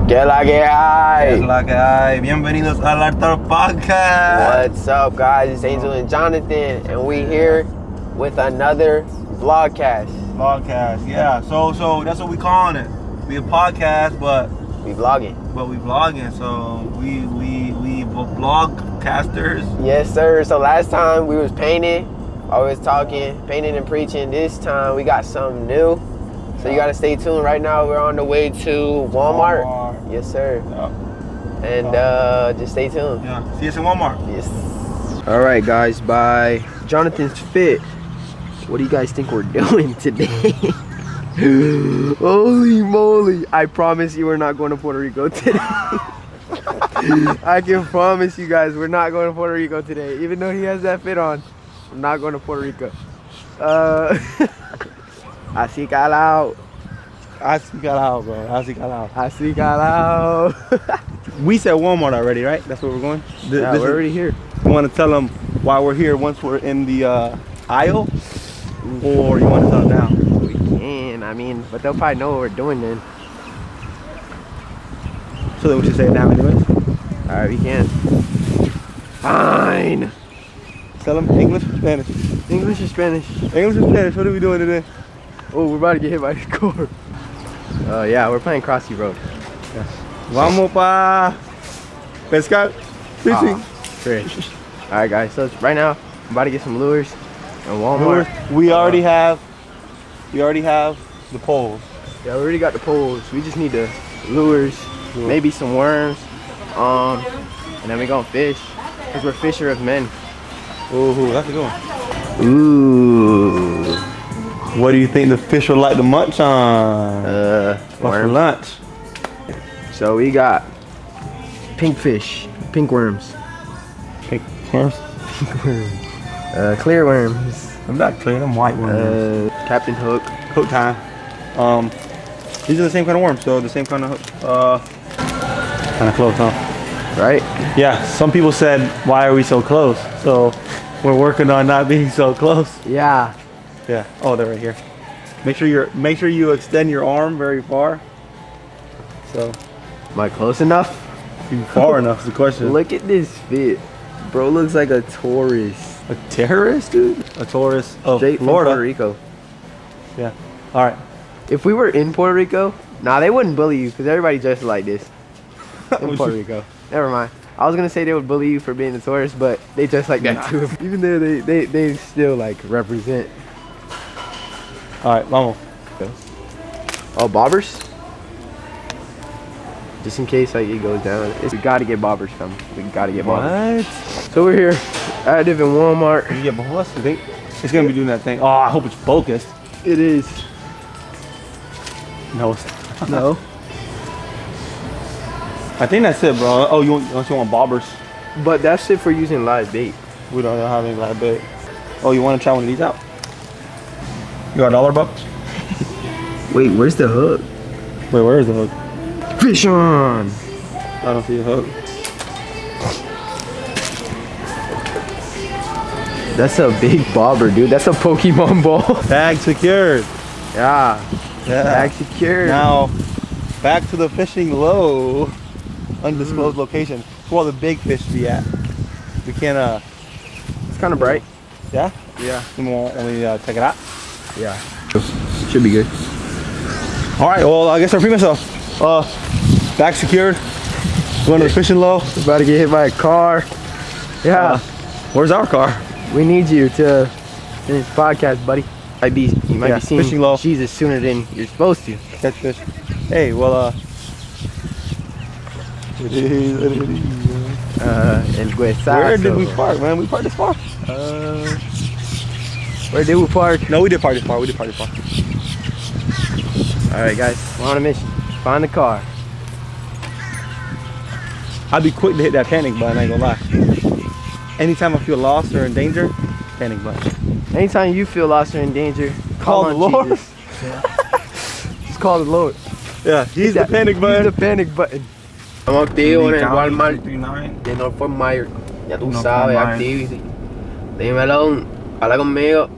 Que la que hay? Es la que hay. Bienvenidos al Altar Podcast. What's up, guys? It's Angel and Jonathan, and we here with another vlogcast. Podcast, yeah. So that's what we calling it. We a podcast, but we vlogging. So we vlogcasters. Yes, sir. So last time we was painting, always talking, painting and preaching. This time we got something new. So you gotta stay tuned. Right now we're on the way to Walmart. Yes, sir. Yeah. And just stay tuned. Yeah. See us in Walmart. Yes. All right, guys. By Jonathan's Fit, what do you guys think we're doing today? Holy moly! I promise you, we're not going to Puerto Rico today. I can promise you guys, we're not going to Puerto Rico today. Even though he has that fit on, we're not going to Puerto Rico. Así calao. Así calao, bro. Así calao. Así calao. We said Walmart already, right? That's where we're going? Yeah, we're already here. You want to tell them why we're here once we're in the aisle? Or you want to tell them now? We can, I mean, but they'll probably know what we're doing then. So then we should say it now anyways? Alright, we can. Fine. Tell them English or Spanish? English or Spanish? English or Spanish? What are we doing today? Oh, we're about to get hit by a car. Yeah, we're playing Crossy Road. Yes. Vamos pa pescar, fishing. Fish. Alright, guys, so right now, I'm about to get some lures and Walmart. We already have the poles. Yeah, we already got the poles. We just need the lures, maybe some worms, and then we gonna fish, because we're fisher of men. Ooh, that's a good one. Ooh. What do you think the fish would like to munch on? For lunch. So we got pink fish, pink worms. Pink worms? Pink worms. Clear worms. I'm not clear, I'm white worms. Captain Hook. Hook time. These are the same kind of worms, so the same kind of hook. Kind of close, huh? Right? Yeah, some people said, why are we so close? So we're working on not being so close. Yeah. Yeah. Oh, they're right here. Make sure you extend your arm very far. So. Am I close enough? Far enough is the question. Look at this fit. Bro looks like a tourist. A terrorist, dude? A tourist of Straight Florida. from Puerto Rico. Yeah. All right. If we were in Puerto Rico, nah, they wouldn't bully you because everybody dresses like this. In Puerto Rico. Never mind. I was gonna say they would bully you for being a tourist, but they dress like that too. Even though they still like represent. All right, vamos. Okay. Oh, bobbers? Just in case like it goes down. We gotta get bobbers, fam. We gotta get bobbers. What? So we're here, active in Walmart. You get bobbers? You think it's gonna be doing that thing? Oh, I hope it's focused. It is. No. No. I think that's it, bro. Oh, you want bobbers? But that's it for using live bait. We don't have any live bait. Oh, you want to try one of these out? You got $1 Wait, where's the hook? Wait, where is the hook? Fish on! I don't see a hook. That's a big bobber, dude. That's a Pokemon ball. Bag secured. Yeah. Bag secured. Now, back to the fishing low. Undisclosed location. It's where all the big fish be at. We can't, It's kind of bright. Yeah? Yeah. You want me to check it out? Yeah. Should be good. All right, well, I guess I pretty much back secured. Going to the fishing low. About to get hit by a car. Yeah. Where's our car? We need you to finish the podcast, buddy. You might be seeing fishing low. Jesus sooner than you're supposed to. Catch fish. Hey, well, El Huesazo. where did we park, man? We parked this far? Where did we park? No, we did park this far. Alright, guys. We're on a mission. Find the car. I'd be quick to hit that panic button, I ain't gonna lie. Anytime I feel lost or in danger, panic button. Anytime you feel lost or in danger, Call the Lord. Jesus. Just call the Lord. Yeah, he's the panic button. He's the panic button. Estamos activos en el Walmart de Norfolk Myers. Ya tú sabes, activity. Dímelo, habla conmigo.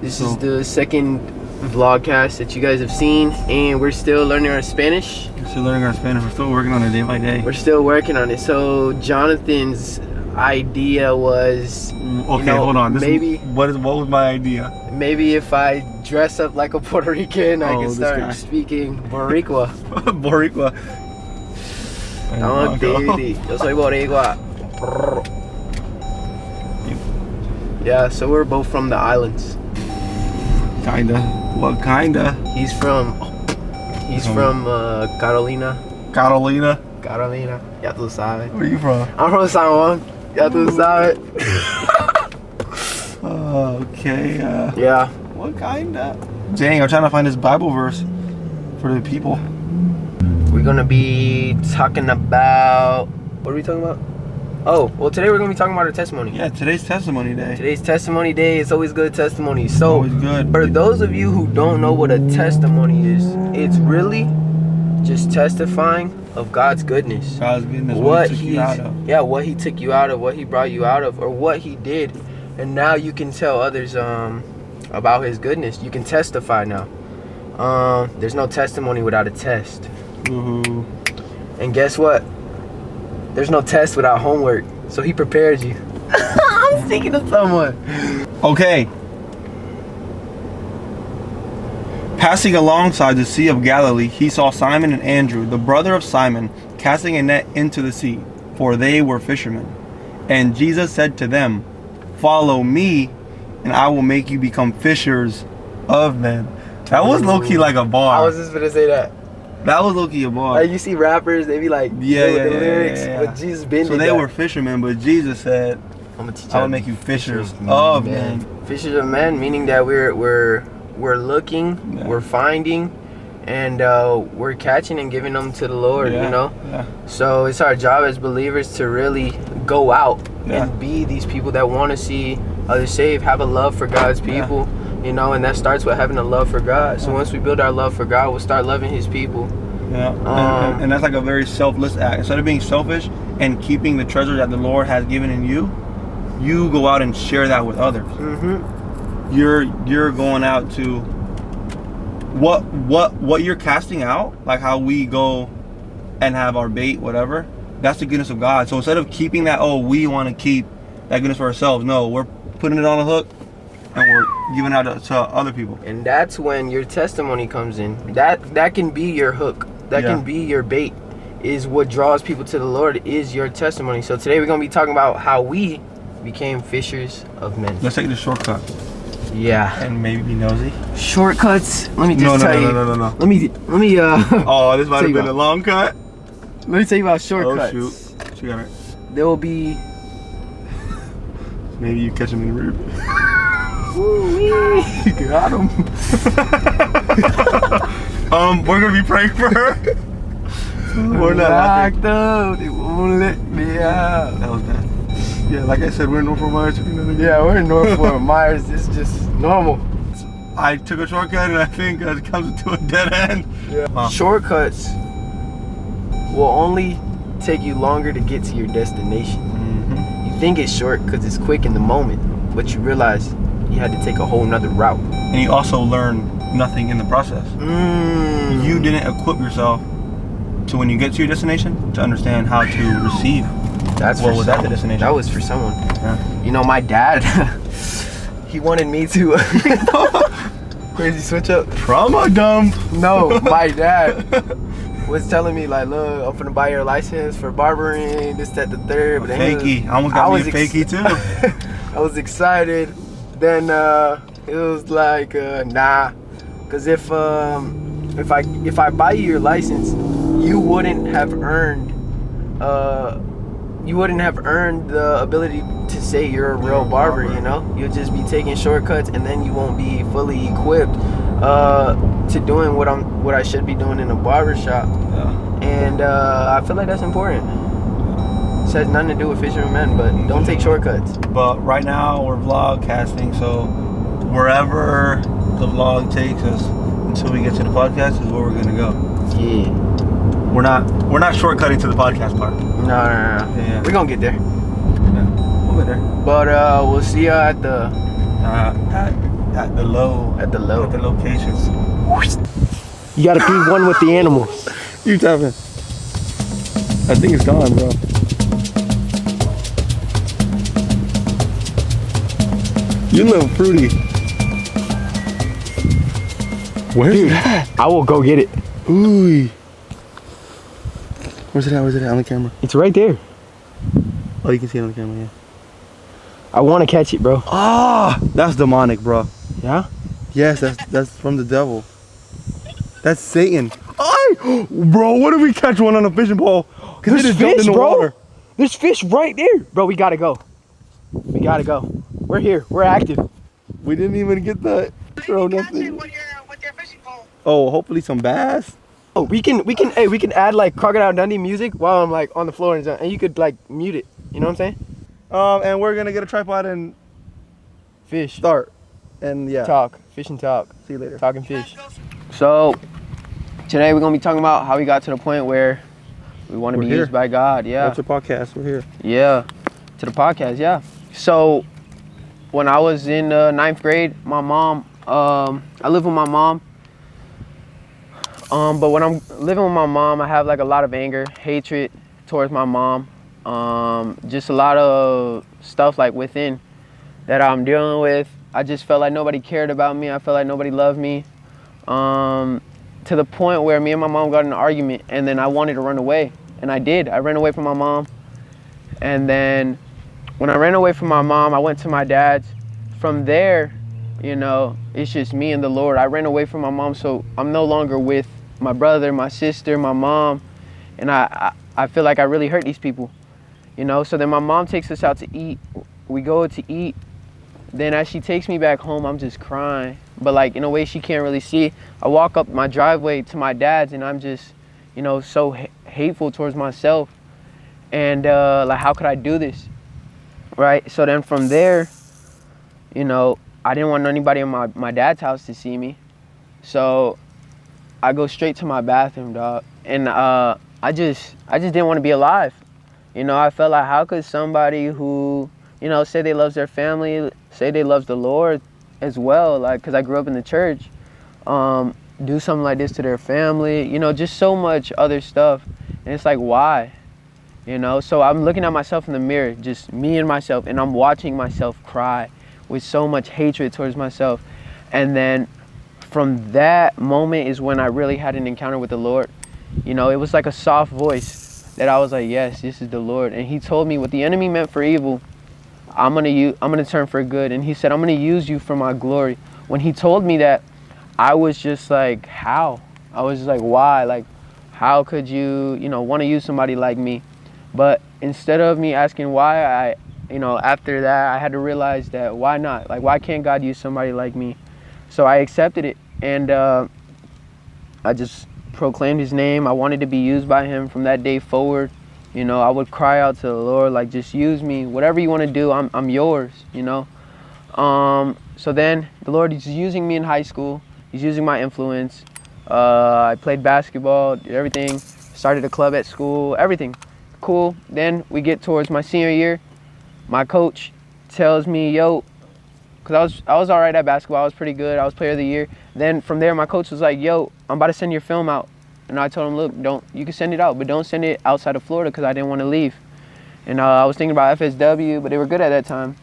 This is the second vlogcast that you guys have seen, and we're still learning our Spanish. We're still learning our Spanish. We're still working on it day by day. We're still working on it. So Jonathan's idea was, okay, hold on. What was my idea? Maybe if I dress up like a Puerto Rican, I can this start guy. speaking Boricua. Boricua. No, baby. Yo soy Boricua. Yeah, so we're both from the islands. Kinda. What kinda? He's from Carolina. Carolina. Carolina. Ya tú sabes. Where are you from? I'm from San Juan. Ya tú sabes. Okay. Yeah. What kinda? Dang, I'm trying to find this Bible verse for the people. We're gonna be talking about, what are we talking about? Oh, well, today we're gonna be talking about our testimony. Yeah, today's testimony day. Today's testimony day. It's always good testimony. So, Always good. for those of you who don't know what a testimony is, it's really just testifying of God's goodness. God's goodness. What he took you out of. Yeah, what he took you out of, what he brought you out of, or what he did, and now you can tell others about his goodness. You can testify now. There's no testimony without a test. Woohoo. And guess what? There's no test without homework. So he prepares you. I'm thinking of someone. Okay. Passing alongside the Sea of Galilee, he saw Simon and Andrew, the brother of Simon, casting a net into the sea, for they were fishermen. And Jesus said to them, "Follow me, and I will make you become fishers of men." That was low-key like a bar. I was just gonna say that. That was low-key a bar. Like you see rappers, they be like, Yeah, with the lyrics, but Jesus been So they were fishermen, but Jesus said, I'm gonna teach "I will you make you fishers of men." Fishers of men, meaning that we're looking, Yeah. we're finding, and we're catching and giving them to the Lord. Yeah, You know. yeah. So it's our job as believers to really go out Yeah. and be these people that want to see others saved, have a love for God's people. You know, and that starts with having a love for God. So once we build our love for God, we'll start loving his people. Yeah, and that's like a very selfless act. Instead of being selfish and keeping the treasure that the Lord has given in you, you go out and share that with others. Mm-hmm. You're going out to what you're casting out, like how we go and have our bait, whatever. That's the goodness of God. So instead of keeping that, we want to keep that goodness for ourselves. No, we're putting it on a hook and we're giving it out to other people. And that's when your testimony comes in. That can be your hook. That can be your bait. Is what draws people to the Lord is your testimony. So today we're going to be talking about how we became fishers of men. Let's take the shortcut. Yeah. And maybe be nosy. Shortcuts. Let me just tell you. No. Let me Oh, this might have been a long cut. let me tell you about shortcuts. Oh shoot. She got it. There will be Maybe you catch him in the rib. you got him. We're gonna be praying for her. We're not laughing. Locked up. They won't let me out. That was bad. Yeah, like I said, we're in Norfolk Myers. Yeah, we're in Norfolk Myers. It's just normal. I took a shortcut and I think it comes to a dead end. Yeah. Huh. Shortcuts will only take you longer to get to your destination. Mm-hmm. You think it's short because it's quick in the moment, but you realize you had to take a whole nother route. And you also learn nothing in the process. You didn't equip yourself to when you get to your destination to understand how to receive. That's what for was someone. at the destination. That was for someone. Yeah. You know, my dad, he wanted me to crazy switch up. Trauma dump. No, my dad was telling me like, look, I'm finna buy your license for barbering, this, that, the third. But Fakey. I almost got me a fakey too. I was excited. Then it was like, nah, because if I buy you your license, you wouldn't have earned the ability to say you're a real barber. You know, you'll just be taking shortcuts, and then you won't be fully equipped to doing what I should be doing in a barber shop. Yeah. And I feel like that's important. It has nothing to do with fishermen men, but don't take shortcuts. But right now we're vlog casting, so wherever the vlog takes us until we get to the podcast is where we're gonna go. Yeah. We're not shortcutting to the podcast part. No. Yeah. We're gonna get there. Yeah. We'll get there. But we'll see you at the At the low. At the low. At the locations. You gotta be one with the animals. You tapping. I think it's gone, bro. You look fruity. Where's that? I will go get it. Ooh. Where's it at? Where's it at? On the camera. It's right there. Oh, you can see it on the camera, yeah. I want to catch it, bro. Ah, that's demonic, bro. Yeah? Yes, that's from the devil. That's Satan. Bro, what if we catch one on a fishing pole? Because it just jumped in the water. There's fish right there. Bro, we gotta go. We gotta go. We're here. We're active. We didn't even get the throw nothing. With your fishing pole. Oh, hopefully some bass. Oh, we can add like Crocodile Dundee music while I'm like on the floor and you could like mute it. You know what I'm saying? And we're gonna get a tripod and Fish. start. And yeah. Talk. Fish and talk. See you later. Talking fish. So today we're gonna be talking about how we got to the point where we want to be used by God. Yeah. What's your podcast? We're here. Yeah. To the podcast. Yeah. So when I was in 9th grade, my mom, I live with my mom. But when I'm living with my mom, I have like a lot of anger, hatred towards my mom. Just a lot of stuff like within that I'm dealing with. I just felt like nobody cared about me. I felt like nobody loved me. To the point where me and my mom got in an argument and then I wanted to run away. And I did. I ran away from my mom. And then when I ran away from my mom, I went to my dad's. From there, you know, it's just me and the Lord. I ran away from my mom, so I'm no longer with my brother, my sister, my mom. And I feel like I really hurt these people, you know? So then my mom takes us out to eat. We go to eat. Then as she takes me back home, I'm just crying. But like in a way she can't really see. I walk up my driveway to my dad's and I'm just, you know, so hateful towards myself. And like, how could I do this? Right? So then from there, you know, I didn't want anybody in my dad's house to see me. So I go straight to my bathroom, dog. And I just didn't want to be alive. You know, I felt like how could somebody who, you know, say they loves their family, say they loves the Lord as well, like, because I grew up in the church, do something like this to their family, you know, just so much other stuff. And it's like, why? You know, so I'm looking at myself in the mirror, just me and myself, and I'm watching myself cry with so much hatred towards myself. And then from that moment is when I really had an encounter with the Lord. You know, it was like a soft voice that I was like, yes, this is the Lord. And he told me what the enemy meant for evil, I'm gonna turn for good. And he said, I'm gonna use you for my glory. When he told me that, I was just like, how? I was just like, why? Like, how could you, you know, want to use somebody like me? But instead of me asking why, you know, after that, I had to realize that why not? Like, why can't God use somebody like me? So I accepted it, and I just proclaimed his name. I wanted to be used by him from that day forward. You know, I would cry out to the Lord, like, just use me. Whatever you want to do, I'm yours, you know. So then the Lord is using me in high school. He's using my influence. I played basketball, did everything. Started a club at school, everything. Cool. Then we get towards my senior year. My coach tells me, yo, because I was all right at basketball. I was pretty good. I was player of the year. Then from there, my coach was like, yo, I'm about to send your film out. And I told him, look, you can send it out, but don't send it outside of Florida because I didn't want to leave. And I was thinking about FSW, but they were good at that time.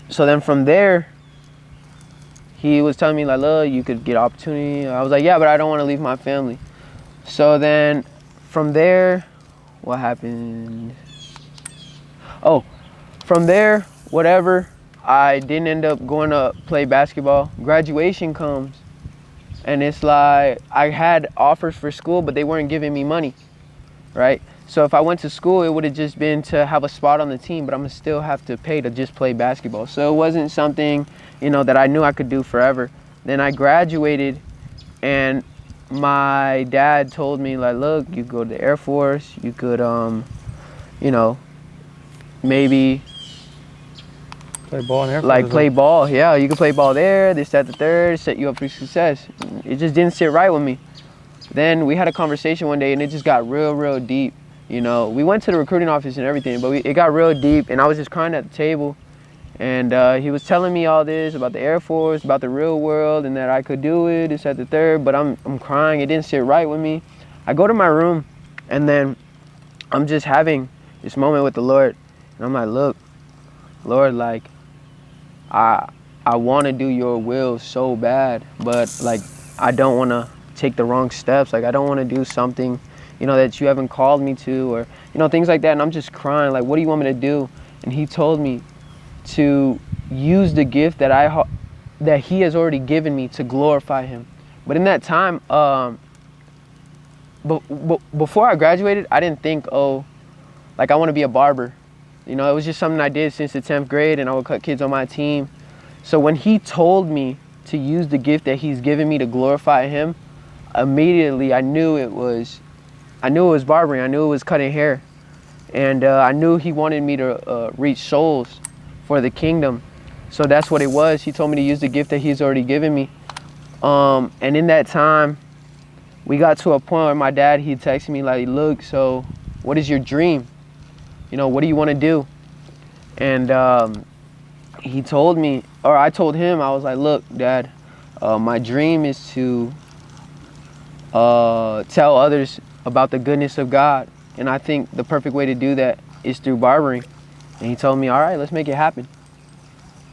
So then from there, he was telling me, like, look, you could get opportunity. I was like, yeah, but I don't want to leave my family. So then from there, what happened? Oh, from there, whatever, I didn't end up going to play basketball. Graduation comes, and it's like I had offers for school, but they weren't giving me money, right? So if I went to school, it would have just been to have a spot on the team, but I'm gonna still have to pay to just play basketball. So it wasn't something, you know, that I knew I could do forever. Then I graduated, and my dad told me, like, look, you go to the Air Force, you could, you know, maybe play ball in Air Force. Like play ball, yeah, you could play ball there, this, that, the third, set you up for success. It just didn't sit right with me. Then we had a conversation one day and it just got real deep. You know, we went to the recruiting office and everything, but it got real deep, and I was just crying at the table. And he was telling me all this about the Air Force, about the real world, and that I could do it, this, that, the third, but I'm crying. It didn't sit right with me. I go to my room, and then I'm just having this moment with the Lord. And I'm like, look, Lord, like, I want to do your will so bad, but, like, I don't want to take the wrong steps. Like, I don't want to do something, you know, that you haven't called me to, or, you know, things like that. And I'm just crying, like, what do you want me to do? And he told me to use the gift that he has already given me to glorify him. But in that time, before I graduated, I didn't think, oh, like I want to be a barber. You know, it was just something I did since the 10th grade, and I would cut kids on my team. So when he told me to use the gift that he's given me to glorify him, immediately I knew it was barbering. I knew it was cutting hair. And I knew he wanted me to reach souls for the kingdom. So that's what it was. He told me to use the gift that he's already given me. And in that time, we got to a point where my dad, he texted me like, look, so what is your dream? You know, what do you want to do? And he told me, or I told him, I was like, look, Dad, my dream is to tell others about the goodness of God. And I think the perfect way to do that is through barbering. And he told me, all right, let's make it happen.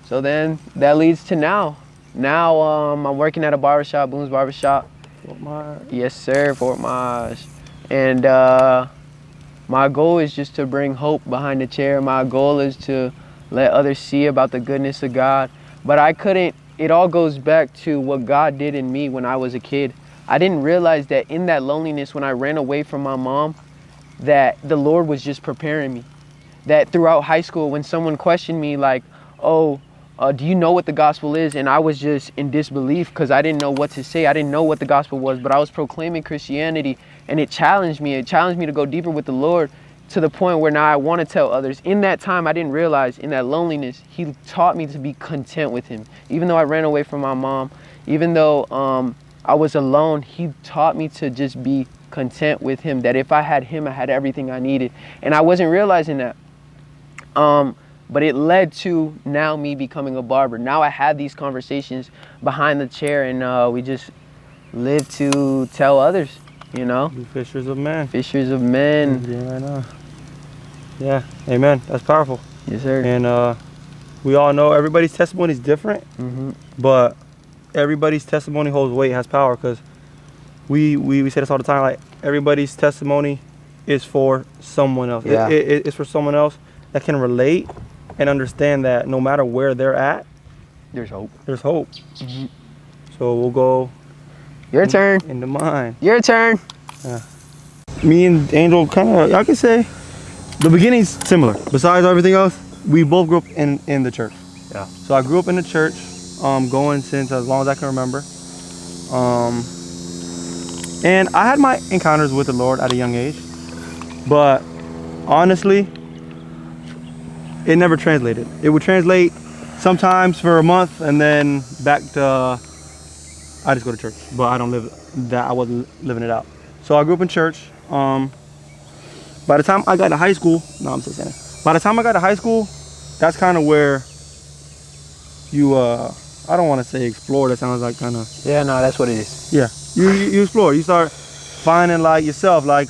So then that leads to now. Now I'm working at a barbershop, Boone's Barbershop. Fort Myers. Yes, sir, Fort Myers. And my goal is just to bring hope behind the chair. My goal is to let others see about the goodness of God. But it all goes back to what God did in me when I was a kid. I didn't realize that in that loneliness, when I ran away from my mom, that the Lord was just preparing me. That throughout high school, when someone questioned me like, oh, do you know what the gospel is? And I was just in disbelief because I didn't know what to say. I didn't know what the gospel was, but I was proclaiming Christianity, and it challenged me. It challenged me to go deeper with the Lord to the point where now I want to tell others. In that time, I didn't realize, in that loneliness, he taught me to be content with him. Even though I ran away from my mom, even though I was alone, he taught me to just be content with him, that if I had him, I had everything I needed. And I wasn't realizing that. But it led to now me becoming a barber. Now I have these conversations behind the chair, and we just live to tell others, you know? Be fishers of men. Fishers of men. Yeah, right now. Yeah, amen. That's powerful. Yes, sir. And we all know everybody's testimony is different, but everybody's testimony holds weight, has power, because we say this all the time, like everybody's testimony is for someone else. Yeah. It's for someone else that can relate and understand that no matter where they're at, there's hope. There's hope. So we'll go. Your turn. Into mine. Your turn. Yeah. Me and Angel kind of, I could say, the beginning's similar. Besides everything else, we both grew up in the church. Yeah. So I grew up in the church, going since as long as I can remember. And I had my encounters with the Lord at a young age, but honestly, it never translated. It would translate sometimes for a month, and then back to I just go to church, but I don't live that. I wasn't living it out. So I grew up in church. By the time I got to high school, no, I'm still saying it. By the time I got to high school, that's kind of where you I don't want to say explore. That sounds like kind of. Yeah, no, that's what it is. Yeah, you explore. You start finding like yourself, like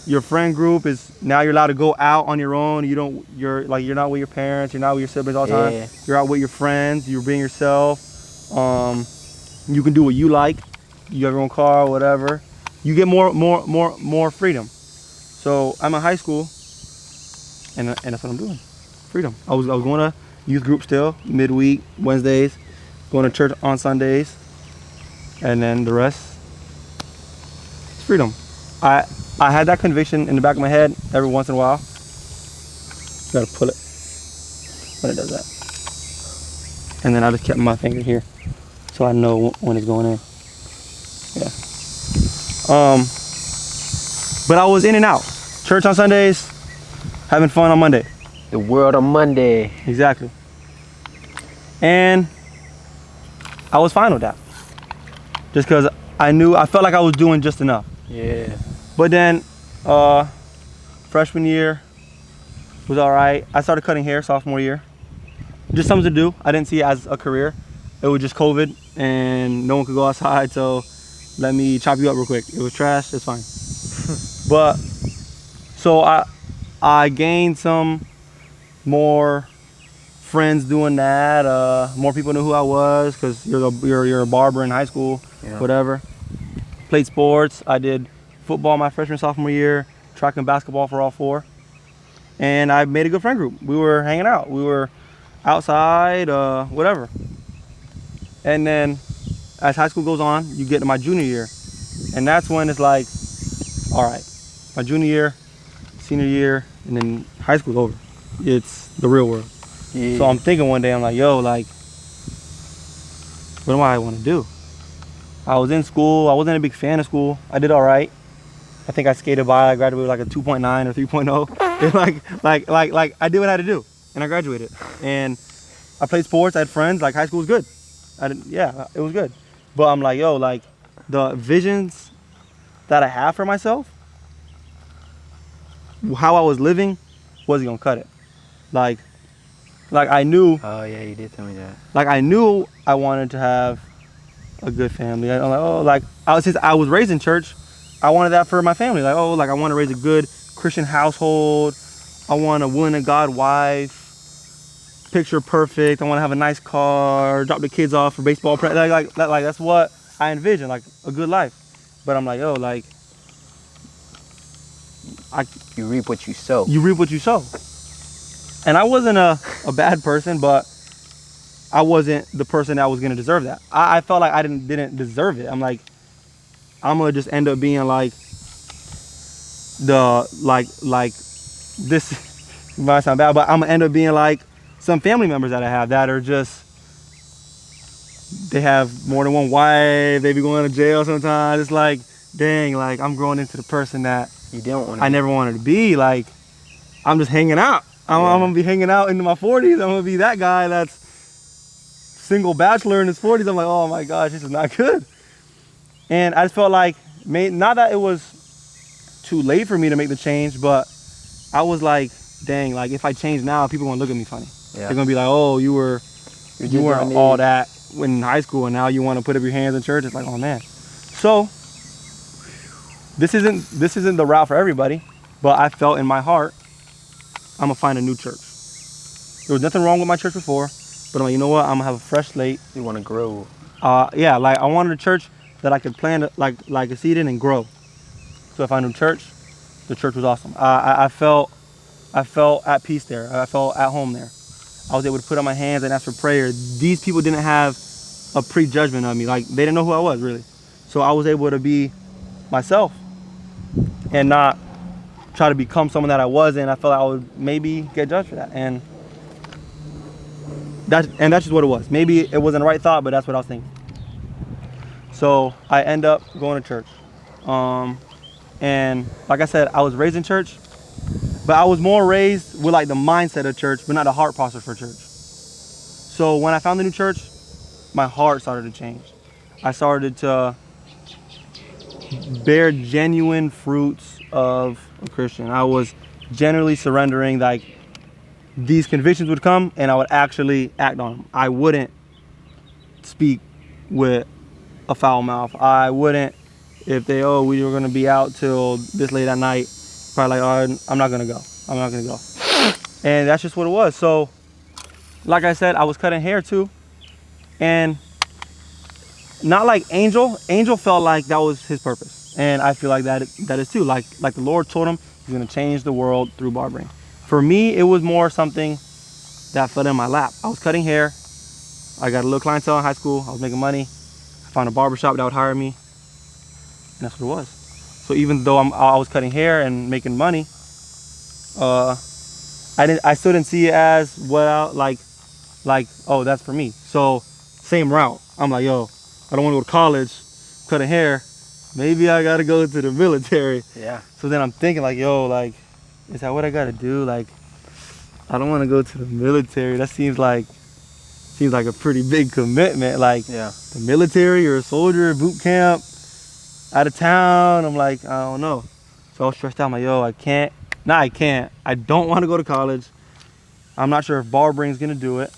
your friend group is now you're allowed to go out on your own. You're not with your parents. You're not with your siblings all the time. You're out with your friends. You're being yourself. You can do what you like. You have your own car, whatever. You get more freedom. So I'm in high school, and that's what I'm doing. Freedom. I was going to youth group still, midweek, Wednesdays, going to church on Sundays, and then the rest, it's freedom. I had that conviction in the back of my head every once in a while. You gotta pull it when it does that. And then I just kept my finger here so I know when it's going in. Yeah. But I was in and out. Church on Sundays, having fun on Monday. The world on Monday. Exactly. And I was fine with that. Just because I felt like I was doing just enough. Yeah. But then, freshman year was all right. I started cutting hair sophomore year. just something to do. I didn't see it as a career. It was just COVID and no one could go outside, so let me chop you up real quick. It was trash, it's fine. But so I gained some more friends doing that. More people knew who I was because you're a barber in high school, whatever. Played sports. I did football my freshman, sophomore year, track and basketball for all 4. And I made a good friend group. We were hanging out. We were outside, whatever. And then as high school goes on, you get to my junior year. And that's when it's like, all right, my junior year, senior year, and then high school's over. It's the real world. Yeah. So I'm thinking one day, I'm like, yo, like, what do I want to do? I was in school. I wasn't a big fan of school. I did all right. I think I skated by. I graduated with like a 2.9 or 3.0. And like I did what I had to do, and I graduated. And I played sports. I had friends. Like high school was good. Yeah, it was good. But I'm like, yo, like the visions that I have for myself, how I was living, wasn't gonna cut it. Like I knew. Oh yeah, you did tell me that. Like I knew I wanted to have a good family. I'm like, oh, like since I was raised in church, I wanted that for my family. Like, oh, like I want to raise a good Christian household. I want a woman of God wife, picture perfect. I want to have a nice car, drop the kids off for baseball practice. Like that's what I envision, like a good life. But I'm like, oh, like you reap what you sow. You reap what you sow. And I wasn't a bad person, but I wasn't the person that was gonna deserve that. I felt like I didn't deserve it. I'm like, I'm gonna just end up being like this might sound bad, but I'm gonna end up being like some family members that I have that are just, they have more than one wife, they be going to jail sometimes. It's like, dang, like I'm growing into the person that I never wanted to be. Like I'm just hanging out. I'm gonna be hanging out into my 40s. I'm gonna be that guy that's single bachelor in his 40s. I'm like, oh my gosh, this is not good. And I just felt like, not that it was too late for me to make the change, but I was like, dang, like if I change now, people are gonna look at me funny. Yeah. They're gonna be like, oh, you weren't all that in high school, and now you want to put up your hands in church. It's like, oh man. So this isn't the route for everybody, but I felt in my heart, I'm gonna find a new church. There was nothing wrong with my church before, but I'm like, you know what? I'm gonna have a fresh slate. You want to grow. Yeah, like I wanted a church that I could plant like a seed in and grow. So if I knew church, the church was awesome. I felt at peace there. I felt at home there. I was able to put up my hands and ask for prayer. These people didn't have a prejudgment of me. Like they didn't know who I was really. So I was able to be myself and not try to become someone that I wasn't. I felt like I would maybe get judged for that. And that's just what it was. Maybe it wasn't the right thought, but that's what I was thinking. So I end up going to church. And like I said, I was raised in church, but I was more raised with like the mindset of church, but not the heart posture for church. So when I found the new church, my heart started to change. I started to bear genuine fruits of a Christian. I was generally surrendering. Like these convictions would come and I would actually act on them. I wouldn't speak with a foul mouth. I wouldn't, if we were gonna be out till this late at night, probably like, oh, I'm not gonna go. I'm not gonna go. And that's just what it was. So, like I said, I was cutting hair too. And not like Angel. Angel felt like that was his purpose. And I feel like that is too. Like the Lord told him he's gonna change the world through barbering. For me, it was more something that fell in my lap. I was cutting hair. I got a little clientele in high school. I was making money. I found a barbershop that would hire me. And that's what it was. So even though I was cutting hair and making money, I still didn't see it as well, like, oh, that's for me. So same route. I'm like, yo, I don't want to go to college, cutting hair. Maybe I gotta go to the military. Yeah. So then I'm thinking like, yo, like, is that what I gotta do? Like, I don't want to go to the military. That seems like a pretty big commitment. Like, yeah, the military or a soldier, boot camp, out of town. I'm like, I don't know. So I was stressed out. I'm like, yo, I can't. I don't want to go to college. I'm not sure if barbering's gonna do it.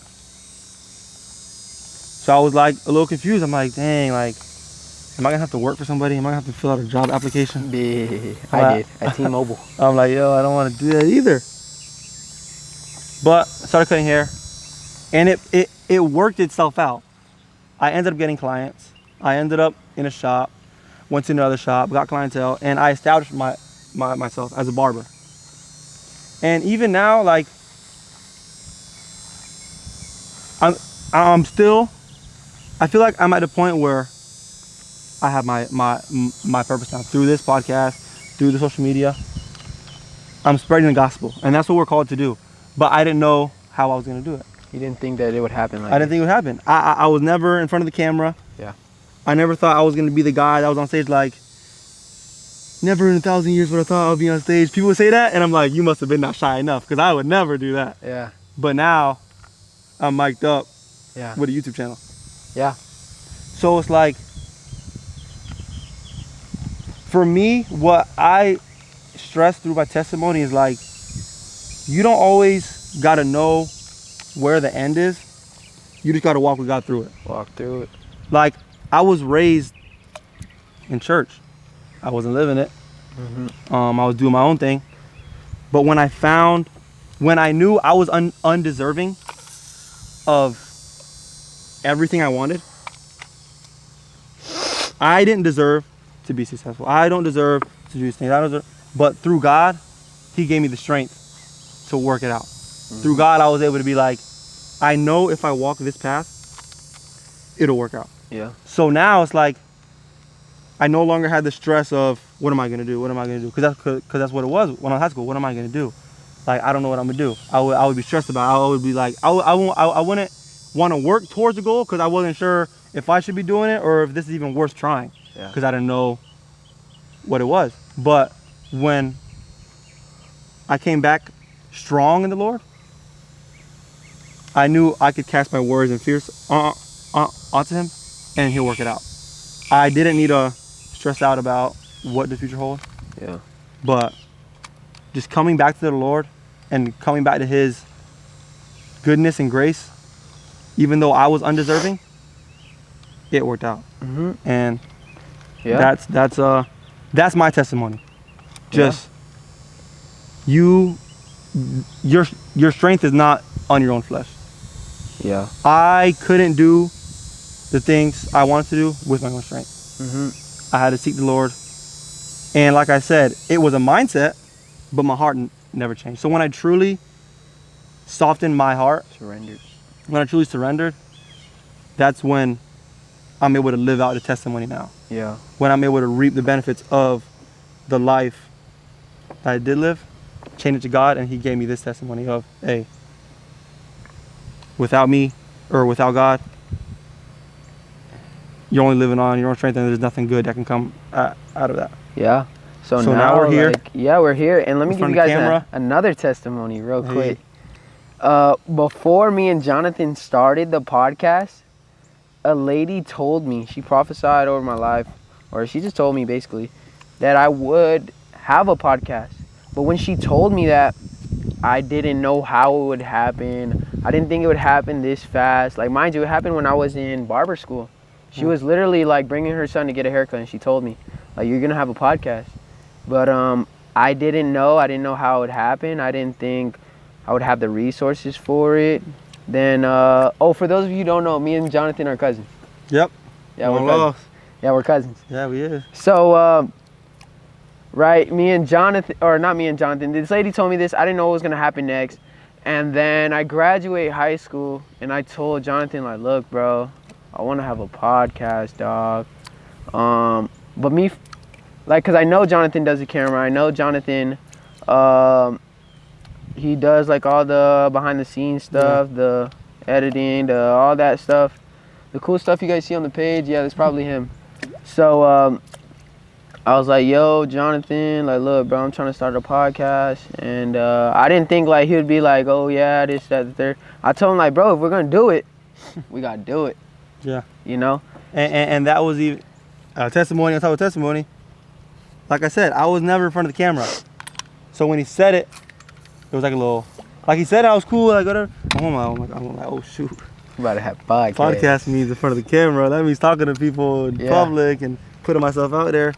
So I was like a little confused. I'm like, dang, like, am I gonna have to work for somebody? Am I gonna have to fill out a job application? Yeah, I did at T-Mobile. I'm like, yo, I don't want to do that either. But I started cutting hair, and it worked itself out. I ended up getting clients. I ended up in a shop, went to another shop, got clientele, and I established myself as a barber. And even now, like, I'm still, I feel like I'm at a point where I have my purpose now through this podcast, through the social media. I'm spreading the gospel, and that's what we're called to do. But I didn't know how I was gonna do it. You didn't think that it would happen like I didn't think it would happen. I was never in front of the camera. Yeah. I never thought I was gonna be the guy that was on stage. Like, never in 1,000 years would I thought I would be on stage. People would say that, and I'm like, you must have been not shy enough, because I would never do that. Yeah. But now, I'm mic'd up Yeah. with a YouTube channel. Yeah. So it's like, for me, what I stress through my testimony is like, you don't always gotta know where the end is. You just gotta walk with God through it. Walk through it. Like, I was raised in church. I wasn't living it. Mm-hmm. I was doing my own thing. But when I knew I was undeserving of everything I wanted, I didn't deserve to be successful. I don't deserve to do these things. But through God, He gave me the strength to work it out. Mm-hmm. Through God, I was able to be like, I know if I walk this path, it'll work out. Yeah. So now it's like, I no longer had the stress of, what am I gonna do? What am I gonna do? Because that's what it was when I was in high school. What am I gonna do? Like, I don't know what I'm gonna do. I would be stressed about it. I would be like, I wouldn't want to work towards the goal because I wasn't sure if I should be doing it or if this is even worth trying. Yeah. Because I didn't know what it was. But when I came back strong in the Lord, I knew I could cast my worries and fears onto Him, and He'll work it out. I didn't need to stress out about what the future holds. Yeah. But just coming back to the Lord and coming back to His goodness and grace, even though I was undeserving, it worked out. Mm-hmm. And yeah. that's my testimony. Just your strength is not on your own flesh. Yeah. I couldn't do the things I wanted to do with my own strength. Mm-hmm. I had to seek the Lord. And like I said, it was a mindset, but my heart never changed. So when I truly softened my heart, when I truly surrendered, that's when I'm able to live out the testimony now. Yeah. When I'm able to reap the benefits of the life that I did live, chain it to God, and He gave me this testimony of, hey, without me or without God, you're only living on your own strength, and there's nothing good that can come out of that. Yeah. So now we're here. We're here. And let me give you guys another testimony real quick. Before me and Jonathan started the podcast, a lady told me, she prophesied over my life, or she just told me basically that I would have a podcast. But when she told me that, I didn't know how it would happen. I didn't think it would happen this fast. Like, mind you, it happened when I was in barber school. She was literally like bringing her son to get a haircut, and she told me, like, you're gonna have a podcast. But I didn't know how it would happen. I didn't think I would have the resources for it. Then for those of you who don't know, me and Jonathan are cousins. Yep. Yeah, we're cousins. Yeah, we're cousins. Yeah, we is. So right, me and Jonathan, or not me and Jonathan, this lady told me this. I didn't know what was gonna happen next. And then I graduate high school, and I told Jonathan, like, look, bro, I want to have a podcast, dog. But me, like, cause I know Jonathan does the camera. I know Jonathan, he does like all the behind the scenes stuff, the editing, all that stuff. The cool stuff you guys see on the page, yeah, that's probably him. So I was like, yo, Jonathan, like, look, bro, I'm trying to start a podcast. And I didn't think like he would be like, oh yeah, this, that, the third. I told him, like, bro, if we're gonna do it, we gotta do it. Yeah. You know? And that was even testimony on top of testimony. Like I said, I was never in front of the camera. So when he said it, it was like a little, like he said I was cool, like whatever. I'm like, oh shoot. You about to have podcast. Podcast means in front of the camera. That means talking to people in public and putting myself out there.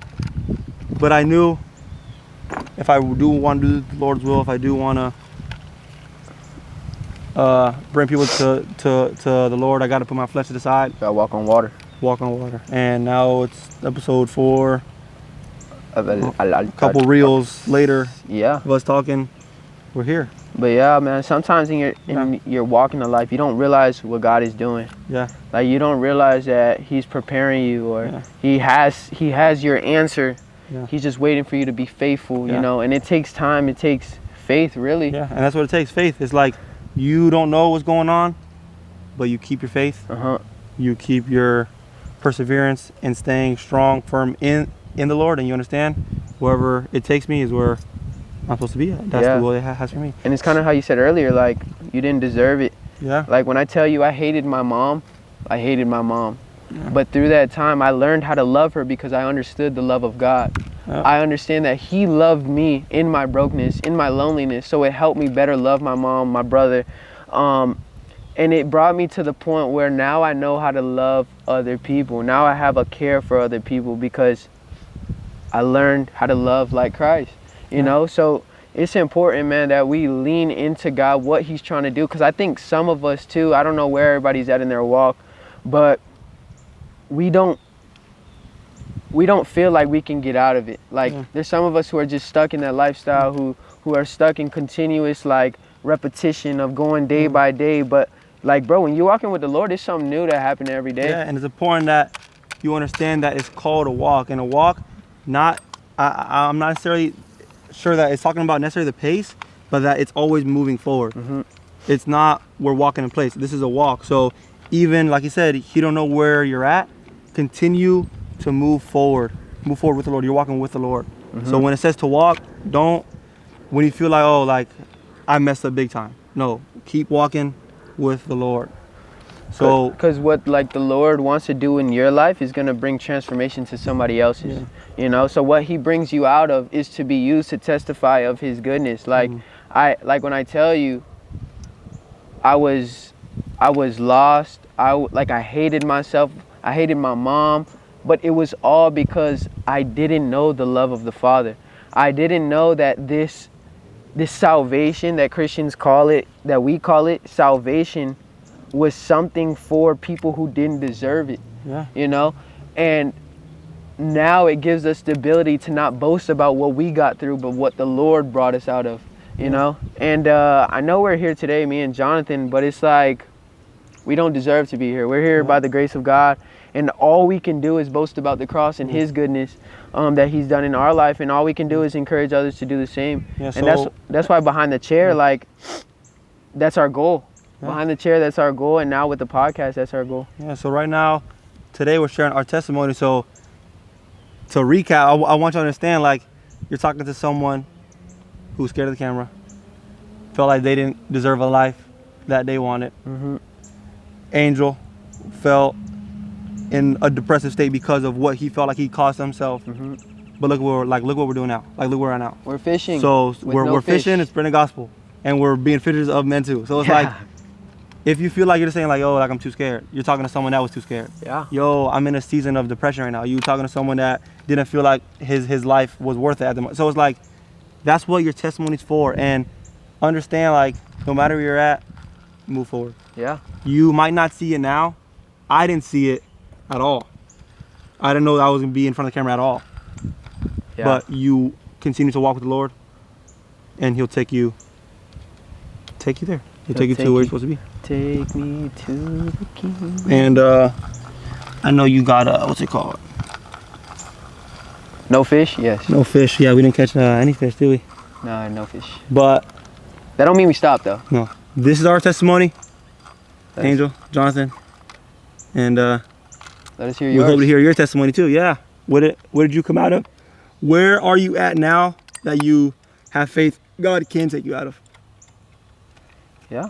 But I knew if I do want to do the Lord's will, if I do want to bring people to the Lord, I got to put my flesh to the side. Gotta walk on water. Walk on water. And now it's episode 4. A couple reels later. Yeah. Of us talking. We're here. But yeah, man, sometimes in your walking of life, you don't realize what God is doing. Yeah. Like you don't realize that He's preparing you, or He has your answer. Yeah. He's just waiting for you to be faithful, you know. And it takes time. It takes faith, really. Yeah, and that's what it takes. Faith. It's like you don't know what's going on, but you keep your faith. You keep your perseverance and staying strong, firm in the Lord, and you understand wherever it takes me is where I'm supposed to be at. That's the will it has for me. And it's kind of how you said earlier, like you didn't deserve it. Yeah. Like when I tell you I hated my mom, I hated my mom. Yeah. But through that time, I learned how to love her because I understood the love of God. Yeah. I understand that He loved me in my brokenness, in my loneliness. So it helped me better love my mom, my brother. And it brought me to the point where now I know how to love other people. Now I have a care for other people because I learned how to love like Christ. You know, so it's important, man, that we lean into God, what He's trying to do. Because I think some of us too, I don't know where everybody's at in their walk, but we don't feel like we can get out of it. Like there's some of us who are just stuck in that lifestyle, who are stuck in continuous like repetition of going day by day. But like, bro, when you're walking with the Lord, there's something new that happens every day. Yeah, and it's important that you understand that it's called a walk. And a walk, I'm not necessarily sure that it's talking about necessarily the pace, but that it's always moving forward. It's not we're walking in place. This is a walk. So even like you said, you don't know where you're at, continue to move forward with the Lord. You're walking with the Lord. So when it says to walk, when you feel like, oh, like I messed up big time, no, keep walking with the Lord. So because what like the Lord wants to do in your life is going to bring transformation to somebody else's. You know, so what He brings you out of is to be used to testify of His goodness. Like when I tell you I was lost, I hated myself, I hated my mom, but it was all because I didn't know the love of the Father. I didn't know that this salvation that Christians call it, that we call it salvation, was something for people who didn't deserve it. You know, and now it gives us the ability to not boast about what we got through, but what the Lord brought us out of, you know. And I know we're here today, me and Jonathan, but it's like we don't deserve to be here. We're here by the grace of God, and all we can do is boast about the cross and His goodness that He's done in our life, and all we can do is encourage others to do the same. And that's why behind the chair, like, that's our goal. Behind the chair, that's our goal, and now with the podcast, that's our goal. So right now, today we're sharing our testimony. So to recap, I want you to understand, like, you're talking to someone who's scared of the camera, felt like they didn't deserve a life that they wanted. Angel felt in a depressive state because of what he felt like he caused himself. But look what we're doing now. Like, look where we're at now. We're fishing. So we're fishing and spreading the gospel, and we're being fishers of men too. So it's like, if you feel like you're just saying like, oh, like I'm too scared, you're talking to someone that was too scared. Yo, I'm in a season of depression right now. You talking to someone that didn't feel like his life was worth it at the moment. So it's like, that's what your testimony's for. And understand, like, no matter where you're at, move forward. You might not see it now. I didn't see it at all. I didn't know that I was gonna be in front of the camera at all. But you continue to walk with the Lord, and He'll take you there. He'll take you to where you're supposed to be. Take me to the King. And I know you got what's it called? No fish? Yes. No fish. Yeah, we didn't catch any fish, did we? No, no fish. But that don't mean we stopped though. No. This is our testimony. Angel, Jonathan, and let us hear yours. We hope to hear your testimony too. Yeah. Where did you come out of? Where are you at now that you have faith God can take you out of? Yeah.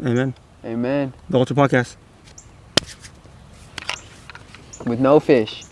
Amen. Amen. The Ultra Podcast. With no fish.